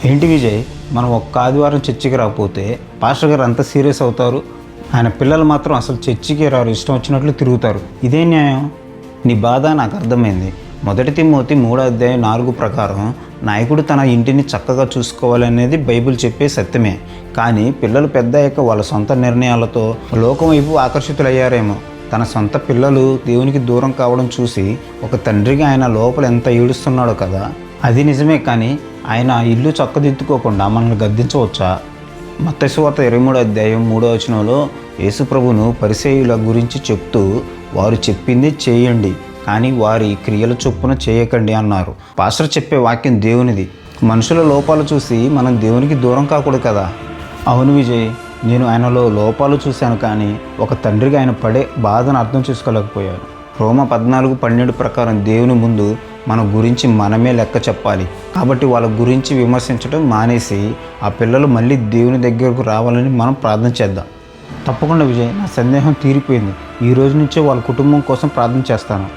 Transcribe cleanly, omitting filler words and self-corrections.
ఏంటి విజయ్, మనం ఒక్క ఆదివారం చర్చికి రాకపోతే పాస్టర్ గారు అంత సీరియస్ అవుతారు, ఆయన పిల్లలు మాత్రం అసలు చర్చికి రారు, ఇష్టం వచ్చినట్లు తిరుగుతారు. ఇదే న్యాయం? నీ బాధ నాకు అర్థమైంది. 1 తిమోతి 3:4 ప్రకారం నాయకుడు తన ఇంటిని చక్కగా చూసుకోవాలనేది బైబిల్ చెప్పే సత్యమే. కానీ పిల్లలు పెద్ద అయ్యాక వాళ్ళ సొంత నిర్ణయాలతో లోకం వైపు ఆకర్షితులయ్యారేమో. తన సొంత పిల్లలు దేవునికి దూరం కావడం చూసి ఒక తండ్రిగా ఆయన లోపల ఎంత ఏడుస్తున్నాడో కదా. అది నిజమే, కానీ ఆయన ఇల్లు చక్కదిద్దుకోకుండా మనల్ని గద్దించవచ్చా? మత్తయి సువార్త 23:3 యేసు ప్రభువును పరిసయ్యుల గురించి చెప్తూ, వారు చెప్పింది చేయండి కానీ వారి క్రియల చొప్పున చేయకండి అన్నారు. పాస్టర్ చెప్పే వాక్యం దేవునిది. మనుషుల లోపాలు చూసి మనం దేవునికి దూరం కాకూడదు కదా. అవును విజయ్, నేను ఆయనలో లోపాలు చూశాను, కానీ ఒక తండ్రిగా ఆయన పడే బాధను అర్థం చేసుకోలేకపోయాను. రోమా 14:12 ప్రకారం దేవుని ముందు మన గురించి మనమే లెక్క చెప్పాలి. కాబట్టి వాళ్ళ గురించి విమర్శించడం మానేసి ఆ పిల్లలు మళ్ళీ దేవుని దగ్గరకు రావాలని మనం ప్రార్థన చేద్దాం. తప్పకుండా విజయ్, నా సందేహం తీరిపోయింది. ఈ రోజు నుంచే వాళ్ళ కుటుంబం కోసం ప్రార్థన చేస్తాను.